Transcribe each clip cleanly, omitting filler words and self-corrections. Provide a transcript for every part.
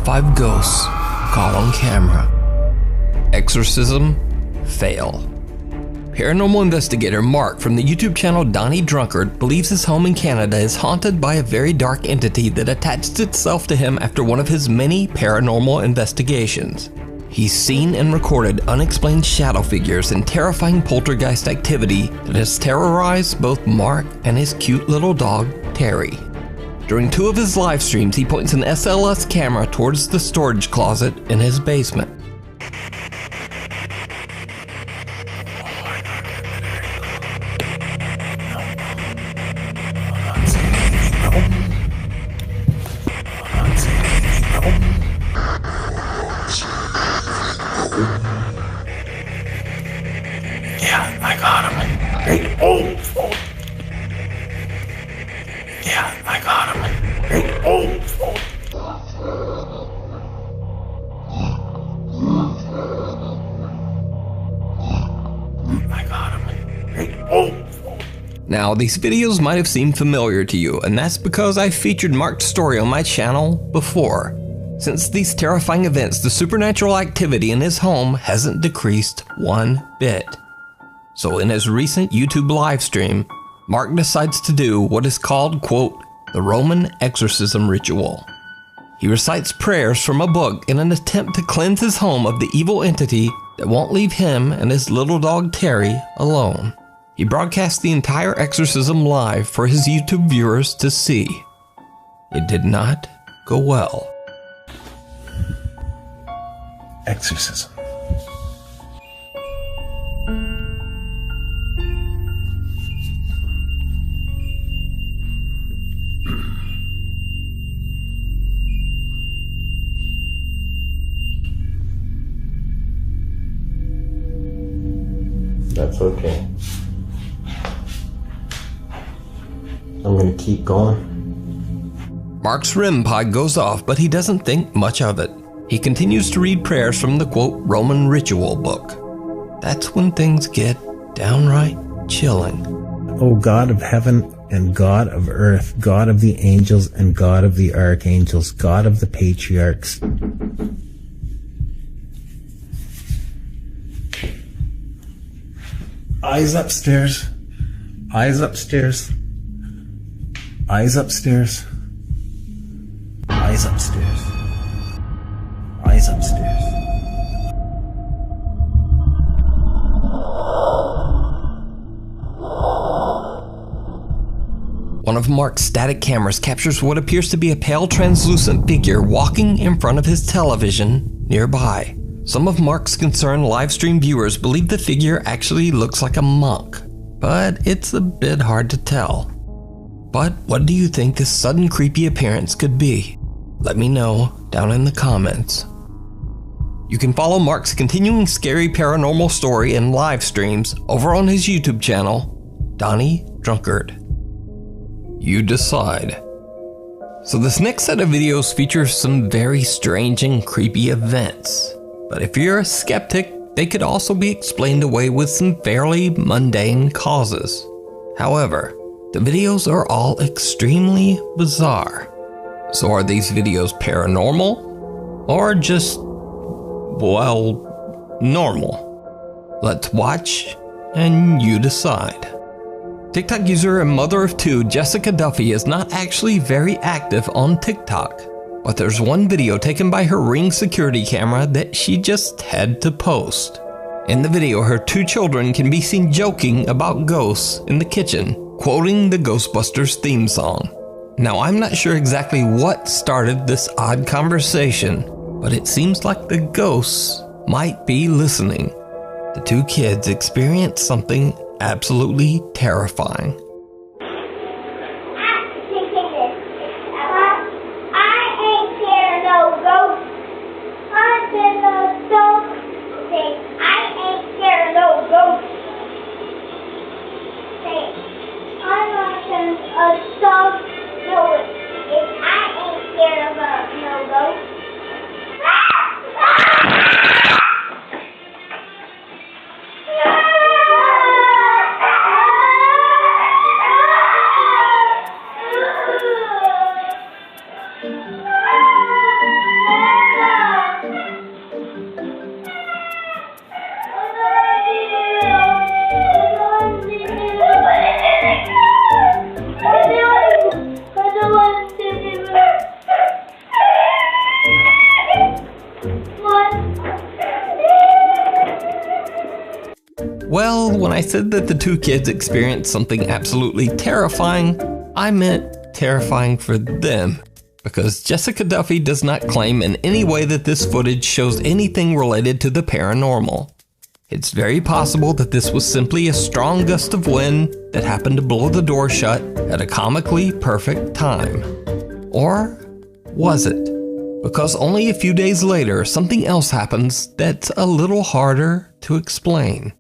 top 5 ghosts caught on camera. Exorcism fail. Paranormal investigator Mark from the YouTube channel Donnie Drunkard believes his home in Canada is haunted by a very dark entity that attached itself to him after one of his many paranormal investigations. He's seen and recorded unexplained shadow figures and terrifying poltergeist activity that has terrorized both Mark and his cute little dog, Terry. During 2 of his live streams, he points an SLS camera towards the storage closet in his basement. Yeah, I got him. Hey, oh. Yeah, I got him. Hey, oh. I got him. Hey, oh. Now, these videos might have seemed familiar to you, and that's because I featured Mark's story on my channel before. Since these terrifying events, the supernatural activity in his home hasn't decreased one bit. So in his recent YouTube live stream, Mark decides to do what is called, quote, the Roman exorcism ritual. He recites prayers from a book in an attempt to cleanse his home of the evil entity that won't leave him and his little dog Terry alone. He broadcast the entire exorcism live for his YouTube viewers to see. It did not go well. Exorcism. That's okay. I'm gonna keep going. Mark's REM pod goes off, but he doesn't think much of it. He continues to read prayers from the, quote, Roman ritual book. That's when things get downright chilling. O God of heaven and God of earth, God of the angels and God of the archangels, God of the patriarchs. Eyes upstairs. Eyes upstairs. Eyes upstairs. Eyes upstairs. Eyes upstairs. One of Mark's static cameras captures what appears to be a pale translucent figure walking in front of his television nearby. Some of Mark's concerned livestream viewers believe the figure actually looks like a monk, but it's a bit hard to tell. But what do you think this sudden creepy appearance could be? Let me know down in the comments. You can follow Mark's continuing scary paranormal story and live streams over on his YouTube channel, Donnie Drunkard. You decide. So this next set of videos features some very strange and creepy events. But if you're a skeptic, they could also be explained away with some fairly mundane causes. However, the videos are all extremely bizarre. So are these videos paranormal? Or just, well, normal? Let's watch and you decide. TikTok user and mother of 2 Jessica Duffy is not actually very active on TikTok. But there's one video taken by her Ring security camera that she just had to post. In the video, her 2 children can be seen joking about ghosts in the kitchen, quoting the Ghostbusters theme song. Now, I'm not sure exactly what started this odd conversation, but it seems like the ghosts might be listening. The 2 kids experienced something absolutely terrifying. I said that the two kids experienced something absolutely terrifying, I meant terrifying for them. Because Jessica Duffy does not claim in any way that this footage shows anything related to the paranormal. It's very possible that this was simply a strong gust of wind that happened to blow the door shut at a comically perfect time. Or was it? Because only a few days later, something else happens that's a little harder to explain.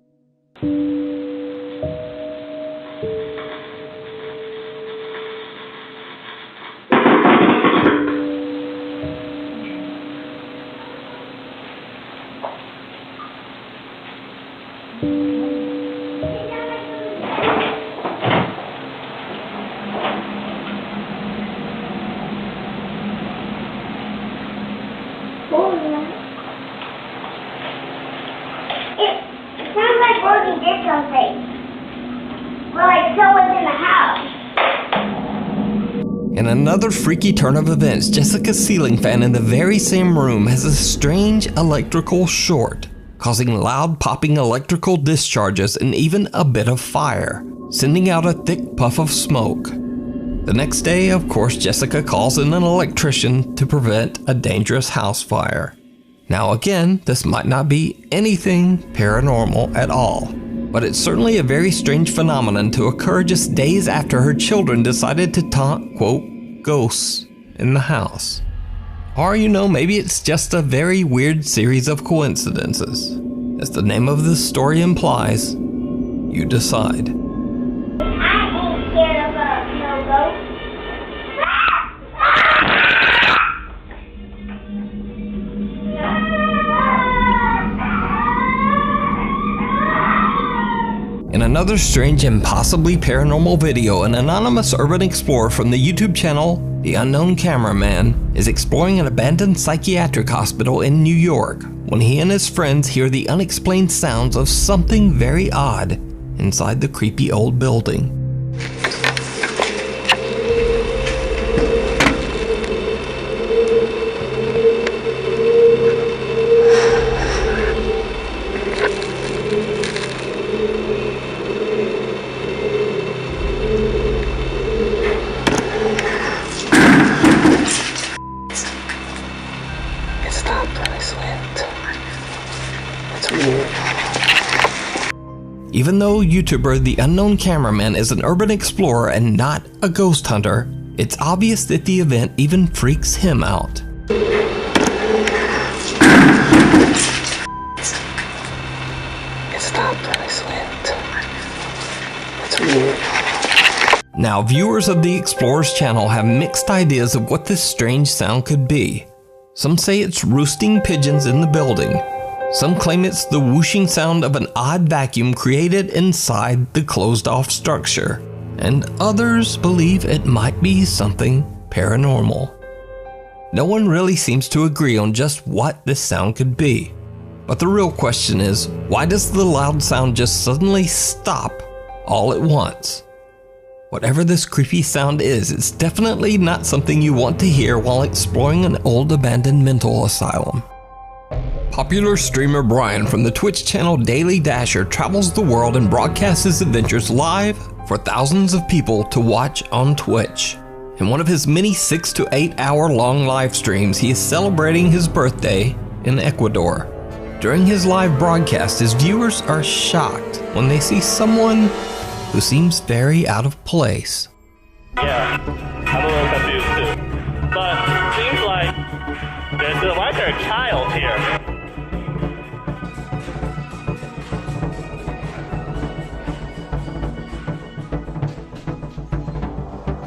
It sounds like Rosie did something. Well, like someone's in the house. In another freaky turn of events, Jessica's ceiling fan in the very same room has a strange electrical short, causing loud popping electrical discharges and even a bit of fire, sending out a thick puff of smoke. The next day, of course, Jessica calls in an electrician to prevent a dangerous house fire. Now again, this might not be anything paranormal at all, but it's certainly a very strange phenomenon to occur just days after her children decided to taunt, quote, ghosts in the house. Or, maybe it's just a very weird series of coincidences. As the name of this story implies, you decide. I ain't scared of no ghost. In another strange and possibly paranormal video, an anonymous urban explorer from the YouTube channel The Unknown Cameraman is exploring an abandoned psychiatric hospital in New York when he and his friends hear the unexplained sounds of something very odd inside the creepy old building. Even though YouTuber The Unknown Cameraman is an urban explorer and not a ghost hunter, it's obvious that the event even freaks him out. Now, viewers of the Explorer's channel have mixed ideas of what this strange sound could be. Some say it's roosting pigeons in the building. Some claim it's the whooshing sound of an odd vacuum created inside the closed-off structure. And others believe it might be something paranormal. No one really seems to agree on just what this sound could be. But the real question is, why does the loud sound just suddenly stop all at once? Whatever this creepy sound is, it's definitely not something you want to hear while exploring an old abandoned mental asylum. Popular streamer Brian from the Twitch channel Daily Dasher travels the world and broadcasts his adventures live for thousands of people to watch on Twitch. In one of his many 6 to 8 hour long live streams, he is celebrating his birthday in Ecuador. During his live broadcast, his viewers are shocked when they see someone who seems very out of place. Yeah, I'm a little confused too. But it seems like why is there a child here?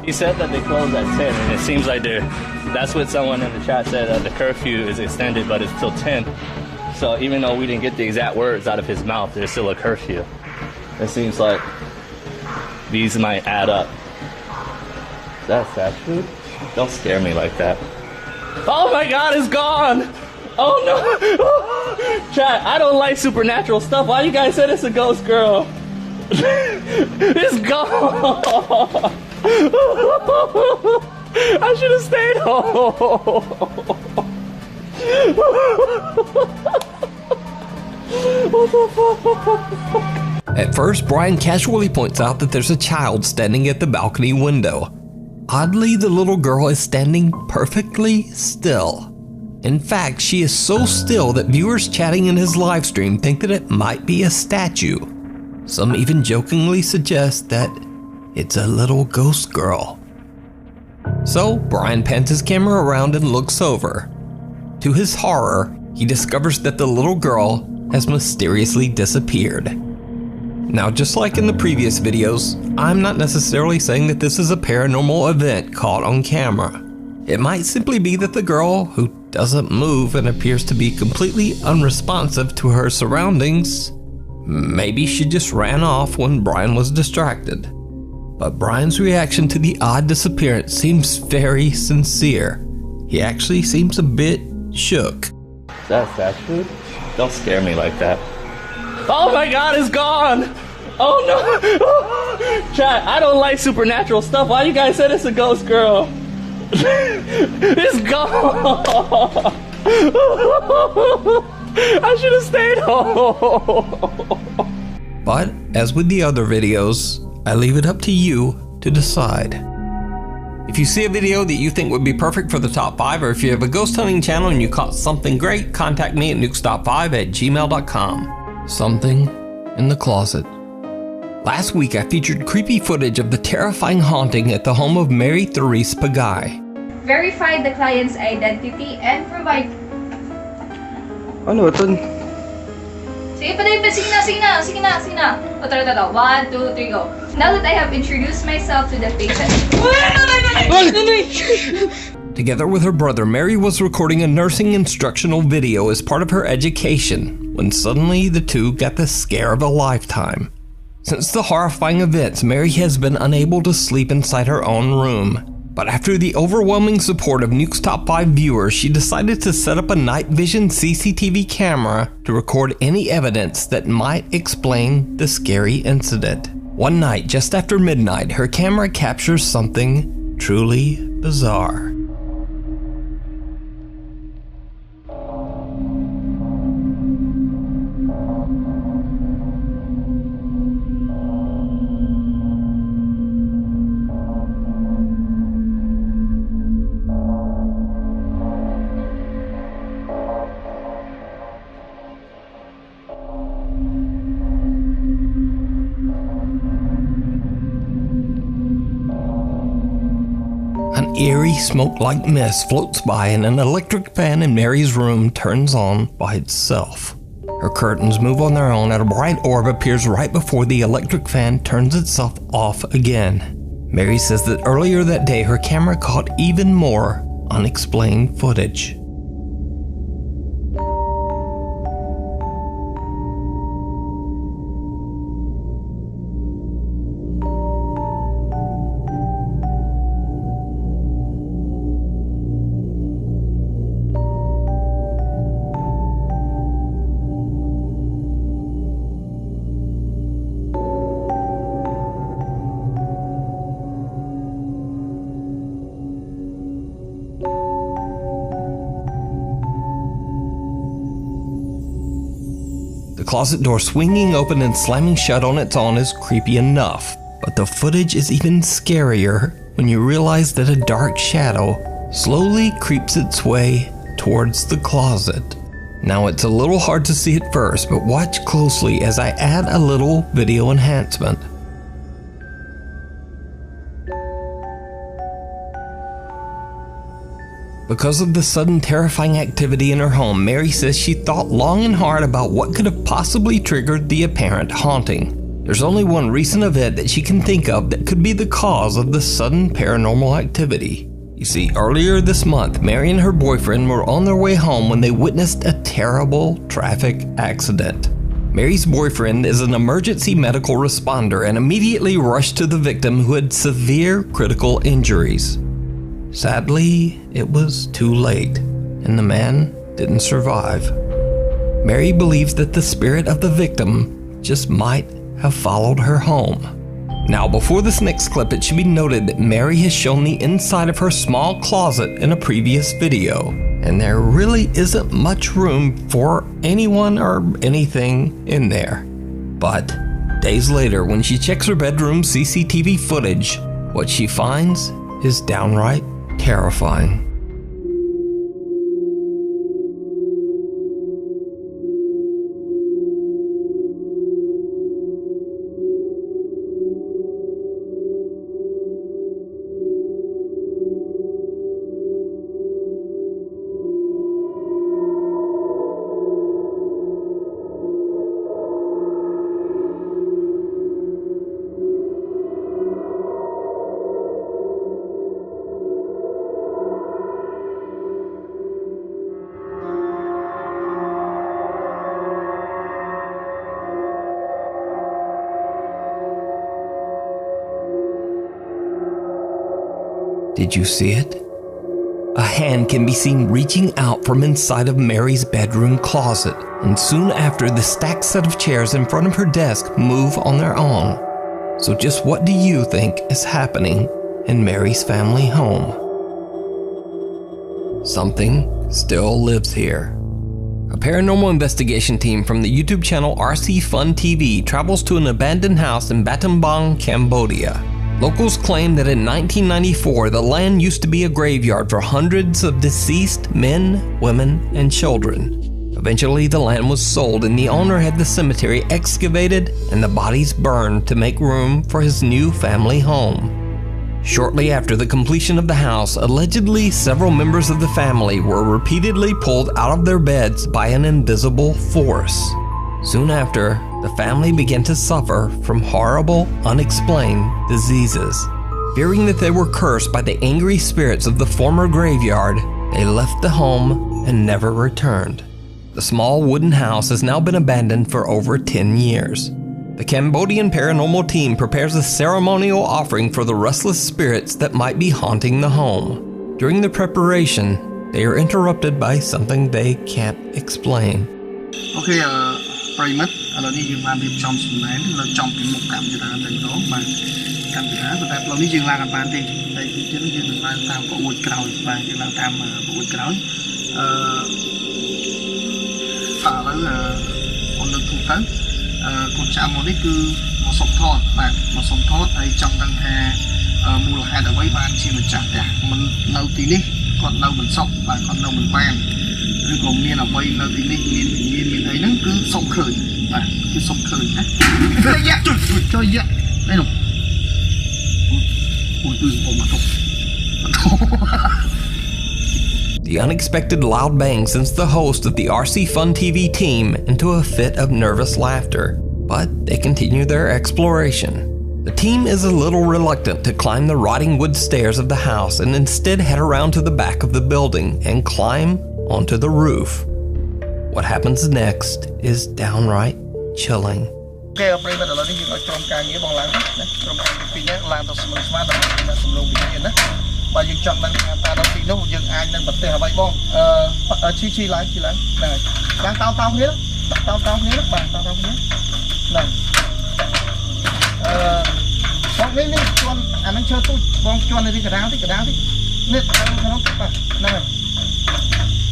He said that they close at 10, and it seems like that's what someone in the chat said, the curfew is extended, but it's till 10. So even though we didn't get the exact words out of his mouth, there's still a curfew. It seems like these might add up. Is that fast food? Don't scare me like that. Oh my God, it's gone! Oh no! Chat, I don't like supernatural stuff. Why you guys said it's a ghost girl? It's gone! I should have stayed home. What the fuck? At first, Brian casually points out that there's a child standing at the balcony window. Oddly, the little girl is standing perfectly still. In fact, she is so still that viewers chatting in his live stream think that it might be a statue. Some even jokingly suggest that it's a little ghost girl. So, Brian pans his camera around and looks over. To his horror, he discovers that the little girl has mysteriously disappeared. Now, just like in the previous videos, I'm not necessarily saying that this is a paranormal event caught on camera. It might simply be that the girl, who doesn't move and appears to be completely unresponsive to her surroundings, maybe she just ran off when Brian was distracted. But Brian's reaction to the odd disappearance seems very sincere. He actually seems a bit shook. Is that fast food? Don't scare me like that. Oh my God, it's gone! Oh no! Chat, I don't like supernatural stuff. Why you guys said it's a ghost girl? It's gone! I should have stayed home. But, as with the other videos, I leave it up to you to decide. If you see a video that you think would be perfect for the top 5, or if you have a ghost hunting channel and you caught something great, contact me at nukestop5@gmail.com. Something in the closet. Last week I featured creepy footage of the terrifying haunting at the home of Mary Therese Pagay. Verify the client's identity and provide... Ano ito? Sige pa. Sige na. O, tara. 1, 2, 3, go. Now that I have introduced myself to the patient... Together with her brother, Mary was recording a nursing instructional video as part of her education, when suddenly the two got the scare of a lifetime. Since the horrifying events, Mary has been unable to sleep inside her own room. But after the overwhelming support of Nuke's Top 5 viewers, she decided to set up a night vision CCTV camera to record any evidence that might explain the scary incident. One night, just after midnight, her camera captures something truly bizarre. An eerie smoke-like mist floats by and an electric fan in Mary's room turns on by itself. Her curtains move on their own and a bright orb appears right before the electric fan turns itself off again. Mary says that earlier that day her camera caught even more unexplained footage. The closet door swinging open and slamming shut on its own is creepy enough, but the footage is even scarier when you realize that a dark shadow slowly creeps its way towards the closet. Now it's a little hard to see at first, but watch closely as I add a little video enhancement. Because of the sudden terrifying activity in her home, Mary says she thought long and hard about what could have possibly triggered the apparent haunting. There's only one recent event that she can think of that could be the cause of the sudden paranormal activity. You see, earlier this month, Mary and her boyfriend were on their way home when they witnessed a terrible traffic accident. Mary's boyfriend is an emergency medical responder and immediately rushed to the victim, who had severe critical injuries. Sadly, it was too late, and the man didn't survive. Mary believes that the spirit of the victim just might have followed her home. Now, before this next clip, it should be noted that Mary has shown the inside of her small closet in a previous video, and there really isn't much room for anyone or anything in there. But Days later, when she checks her bedroom CCTV footage, what she finds is downright terrifying. Did you see it? A hand can be seen reaching out from inside of Mary's bedroom closet, and soon after, the stacked set of chairs in front of her desk move on their own. So just what do you think is happening in Mary's family home? Something still lives here. A paranormal investigation team from the YouTube channel RC Fun TV travels to an abandoned house in Battambang, Cambodia. Locals claim that in 1994, the land used to be a graveyard for hundreds of deceased men, women, and children. Eventually, the land was sold and the owner had the cemetery excavated and the bodies burned to make room for his new family home. Shortly after the completion of the house, allegedly several members of the family were repeatedly pulled out of their beds by an invisible force. Soon after, the family began to suffer from horrible, unexplained diseases. Fearing that they were cursed by the angry spirits of the former graveyard, they left the home and never returned. The small wooden house has now been abandoned for over 10 years. The Cambodian paranormal team prepares a ceremonial offering for the restless spirits that might be haunting the home. During the preparation, they are interrupted by something they can't explain. Okay, ប្រិមិត្ត ឥឡូវនេះយើងបានរៀបចំសំណែននៅចំពីមុខកម្មវិធីតែម្ដងបាទកម្មវិធីតែផ្លូវនេះយើងឡើងអត់បានទេតែទីទៀតយើងនឹងឡើងតាមប្រួយក្រោយបាទយើងឡើងតាមប្រួយក្រោយឥឡូវអូនលើកទូទៅកូនចៅមកនេះគឺមកសុំថតបាទមកសុំថតហើយចង់ដឹងថាមូលហេតុអ្វីបានជាម្ចាស់ផ្ទះមិននៅទីនេះគាត់នៅមិនសុខបាទគាត់នៅមិនបានឬក៏មានអ្វីនៅទីនេះមានអីហ្នឹងគឺសុំឃើញបាទគឺសុំឃើញណាយ៉ាជួយយ៉ានេះនោះអូយគឺមកទៅ The unexpected loud bang sends the host of the RC Fun TV team into a fit of nervous laughter, but they continue their exploration. The team is a little reluctant to climb the rotting wood stairs of the house and instead head around to the back of the building and climb onto the roof. What happens next is downright chilling. Okay, ប្រិយមិត្តឥឡូវនេះយើងឲ្យក្រុមការងារបងឡើងណាក្រុមការងារពីរនាក់ឡើងទៅស្មើដើម្បីសម្លងវិញ្ញាណណាបើយើងចង់ដឹងថាតើដល់ទីនោះយើងអាចនឹងប្រទេសអ្វីបងឈីឡើងហ្នឹងហើយឡើងតោគ្នាដាក់តោគ្នាបាទតោគ្នាឡើងបងនេះជន់អាហ្នឹងឈើទូចបងជន់នៅទីកណ្ដាលនេះក្នុងបាទហ្នឹងហើយ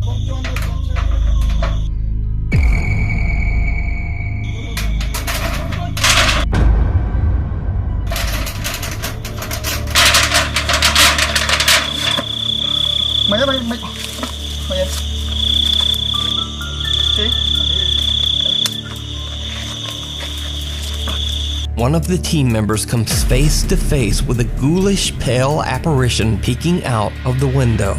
បងជន់នៅOne of the team members comes face to face with a ghoulish pale apparition peeking out of the window.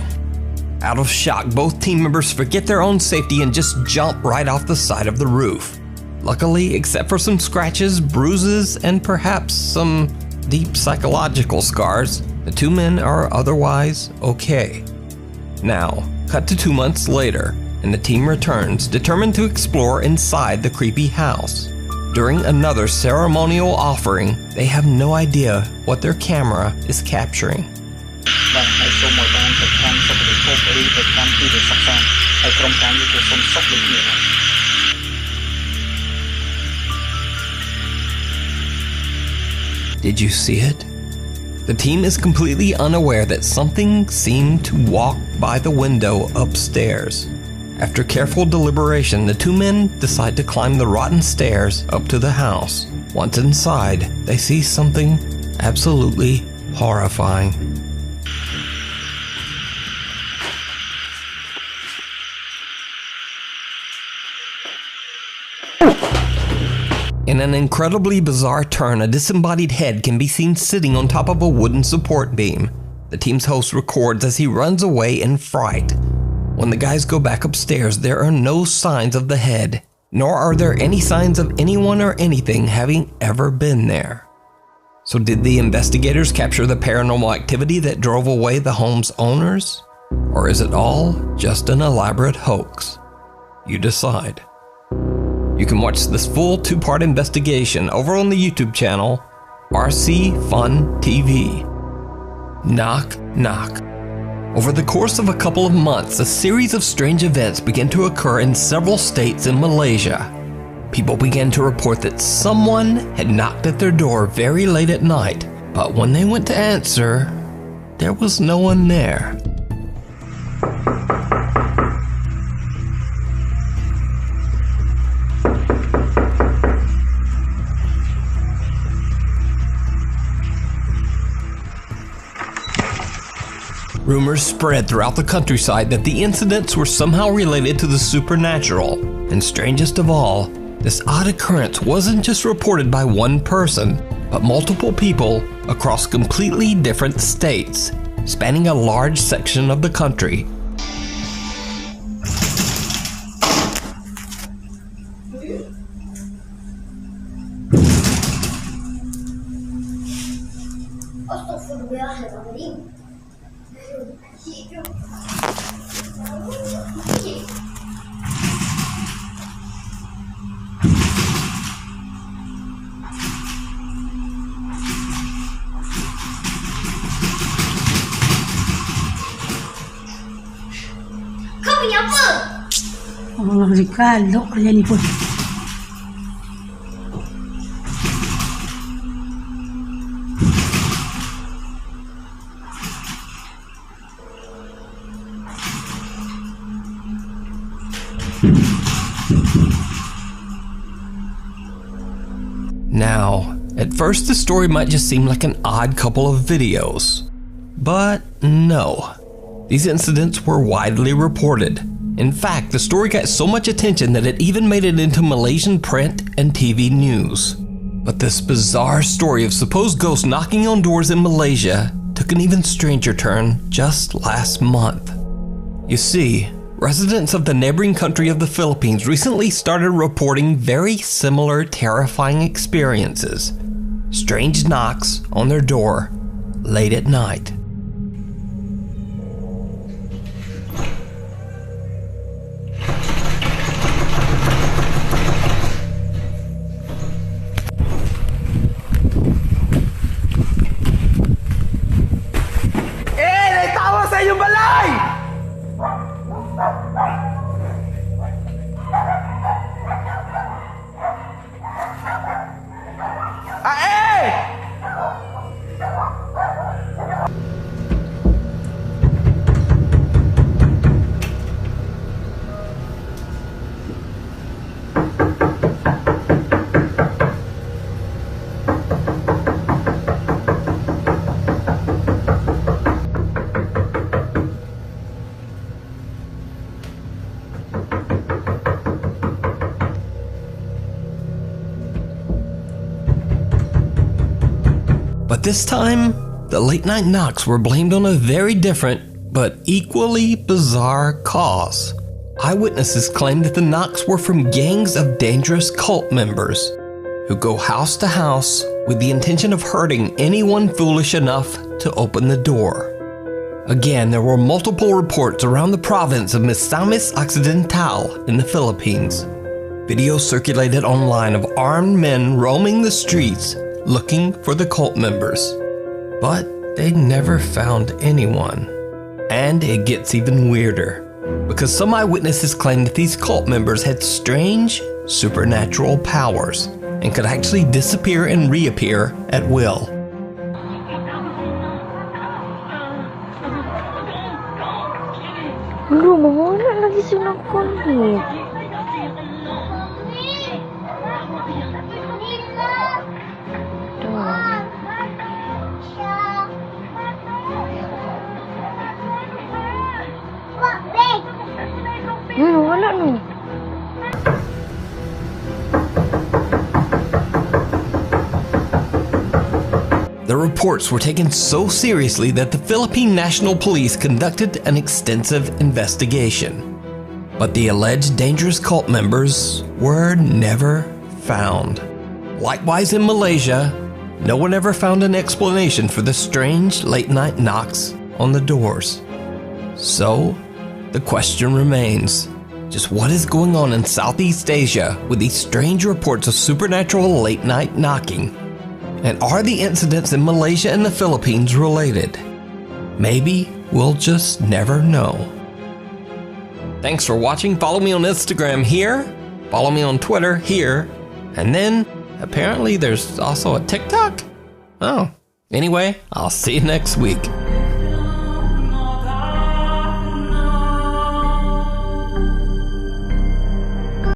Out of shock, both team members forget their own safety and just jump right off the side of the roof. Luckily, except for some scratches, bruises, and perhaps some deep psychological scars, the two men are otherwise okay. Now, cut to 2 months later, and the team returns, determined to explore inside the creepy house. During another ceremonial offering, they have no idea what their camera is capturing. Did you see it? The team is completely unaware that something seemed to walk by the window upstairs. After careful deliberation, the two men decide to climb the rotten stairs up to the house. Once inside, they see something absolutely horrifying. In an incredibly bizarre turn, a disembodied head can be seen sitting on top of a wooden support beam. The team's host records as he runs away in fright. When the guys go back upstairs, there are no signs of the head, nor are there any signs of anyone or anything having ever been there. So did the investigators capture the paranormal activity that drove away the home's owners? Or is it all just an elaborate hoax? You decide. You can watch this full 2-part investigation over on the YouTube channel, RC Fun TV. Knock, knock. Over the course of a couple of months, a series of strange events began to occur in several states in Malaysia. People began to report that someone had knocked at their door very late at night, but when they went to answer, there was no one there. Rumors spread throughout the countryside that the incidents were somehow related to the supernatural. And strangest of all, this odd occurrence wasn't just reported by one person, but multiple people across completely different states, spanning a large section of the country. Oh, galok aja ni pun. Now, at first the story might just seem like an odd couple of videos. But no. These incidents were widely reported. In fact, the story got so much attention that it even made it into Malaysian print and TV news. But this bizarre story of supposed ghosts knocking on doors in Malaysia took an even stranger turn just last month. You see, residents of the neighboring country of the Philippines recently started reporting very similar terrifying experiences. Strange knocks on their door late at night. But this time, the late night knocks were blamed on a very different but equally bizarre cause. Eyewitnesses claimed that the knocks were from gangs of dangerous cult members who go house to house with the intention of hurting anyone foolish enough to open the door. Again, there were multiple reports around the province of Misamis Occidental in the Philippines. Videos circulated online of armed men roaming the streets looking for the cult members, but they never found anyone. And it gets even weirder, because some eyewitnesses claim that these cult members had strange supernatural powers and could actually disappear and reappear at will. Aduh, mana lagi sunang konit? Wala no. The reports were taken so seriously that the Philippine National Police conducted an extensive investigation. But the alleged dangerous cult members were never found. Likewise in Malaysia, no one ever found an explanation for the strange late-night knocks on the doors. So, the question remains, just what is going on in Southeast Asia with these strange reports of supernatural late-night knocking? And are the incidents in Malaysia and the Philippines related? Maybe we'll just never know. Thanks for watching. Follow me on Instagram here. Follow me on Twitter here. And then, apparently there's also a TikTok? Oh. Anyway, I'll see you next week.